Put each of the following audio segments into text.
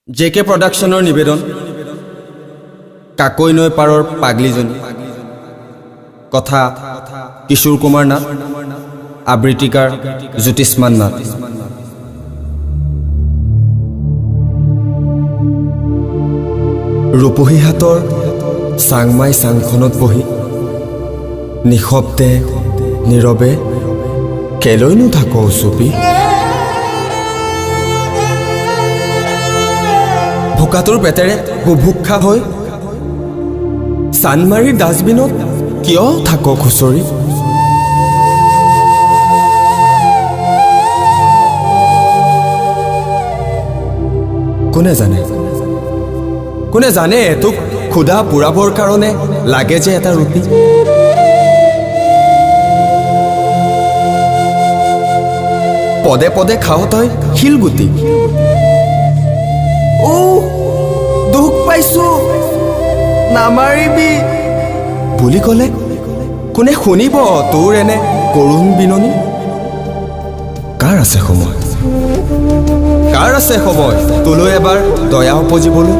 JK প্ৰডাকশ্যনৰ নিবেদন কাকৈ নৈ পাৰৰ পাগলীজনী কথা কিশোৰ কুমাৰ নাথ আবৃত্তিকাৰ জ্যোতিষ্মান নাথ ৰূপহী হাতৰ চাংমাই চাংখনত বহি নিশব্দে নীৰৱে কেলৈনো থাক চুপি ভোকাটোৰ পেটেৰে বুভুক্ষা হৈ চানমাৰীৰ ডাষ্টবিনত কিয় থাক খুচৰি কোনে জানে তোক ক্ষুধা পুৰাবৰ কাৰণে লাগে যে এটা ৰুটি পদে পদে খাওঁ তই শিলগুটি দুখ পাইছো নামাৰিবি বুলি ক'লে কোনে শুনিব তোৰ এনে কৰুণ বিননি কাৰ আছে সময় তোলৈ এবাৰ দয়া উপজিবলৈ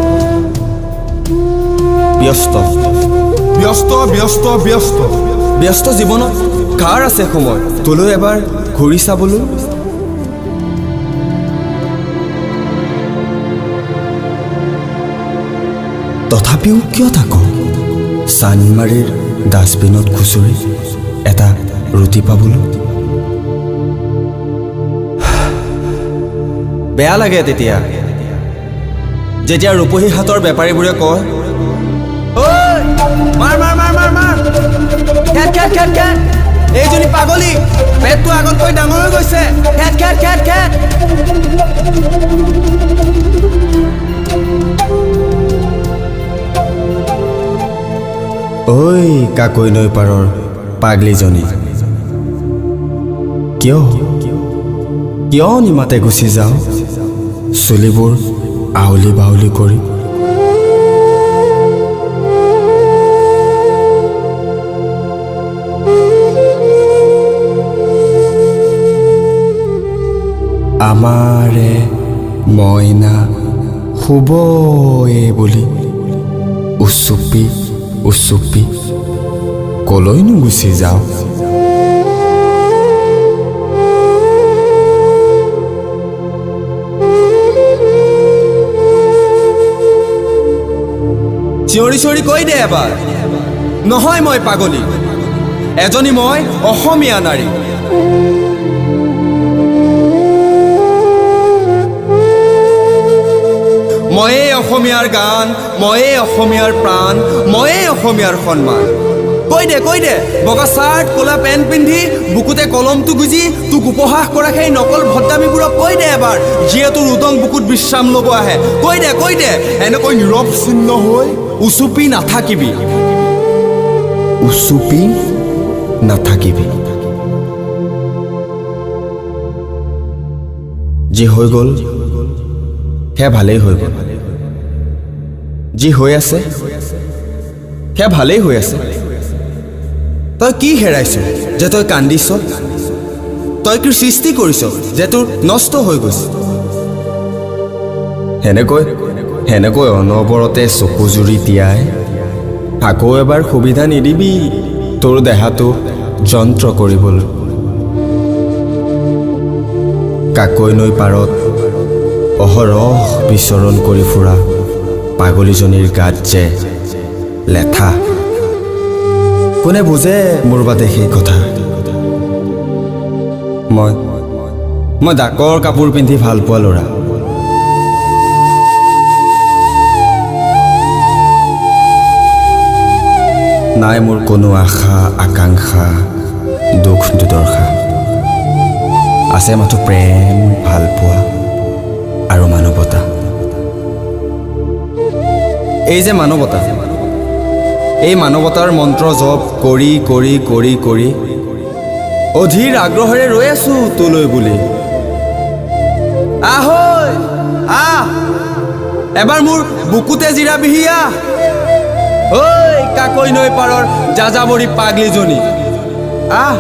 ব্যস্ত জীৱনত কাৰ আছে সময় তোলৈ এবাৰ ঘূৰি চাবলৈ তথাপিও কিয় থাক চানমাৰীৰ ডাষ্টবিনত খুচৰি এটা ৰুটি পাবলৈ বেয়া লাগে যেতিয়া ৰূপহী হাতৰ বেপাৰীবোৰে কয় এইজনী পাগলী পেটটো আগতকৈ ডাঙৰ হৈ গৈছে ঐ কাকৈ নৈ পাৰৰ পাগলীজনী কিয় নিমাতে গুচি যাওঁ চুলিবোৰ আউলি বাউলি কৰি আমাৰে মইনা শুবয়ে বুলি উচুপি কলৈনো গুচি যাওঁ চিঞৰি কৈ দে এবাৰ নহয় মই পাগলী এজনী মই অসমীয়া নাৰী ময়ে অসমীয়াৰ গান ময়ে অসমীয়াৰ প্ৰাণ ময়ে অসমীয়াৰ সন্মান কৈ দে বগা চাৰ্ট ক'লা পেণ্ট পিন্ধি বুকুতে কলমটো গুজি তোক উপহাস কৰা সেই নকল ভদ্দামীবোৰক কৈ দে এবাৰ যিয়ে তোৰ উদং বুকুত বিশ্ৰাম ল'ব আহে কৈ দে এনেকৈ নীৰৱ শূন্য হৈ উচুপি নাথাকিবি যি হৈ গ'ল সেয়া ভালেই হৈ গ'ল যি হৈ আছে সেয়া ভালেই হৈ আছে তই কি হেৰাইছ যে তই কান্দিছ তই কি সৃষ্টি কৰিছ যে তোৰ নষ্ট হৈ গৈছে সেনেকৈ অনবৰতে চকুজুৰি তিয়াই আকৌ এবাৰ সুবিধা নিদিবি তোৰ দেহাটো যন্ত্ৰ কৰিবলৈ কাকৈ নৈ পাৰত অহৰহ বিচৰণ কৰি ফুৰা পাগলীজনীৰ গাত যে লেঠা কোনে বুজে মোৰ বাদে সেই কথা মই ডাকৰ কাপোৰ পিন্ধি ভাল পোৱা ল'ৰা নাই মোৰ কোনো আশা আকাংক্ষা দুখ দুৰ্দশা আছে মাথো প্ৰেম ভাল পোৱা আৰু মানৱতা এই যে মানৱতা এই মানৱতাৰ মন্ত্ৰ জপ কৰি অধীৰ আগ্ৰহেৰে ৰৈ আছো তোলৈ বুলি আহ এবাৰ মোৰ বুকুতে জিৰাবিহি ঐ কাকৈ নৈ পাৰৰ যাযাবৰী পাগলীজনী আহ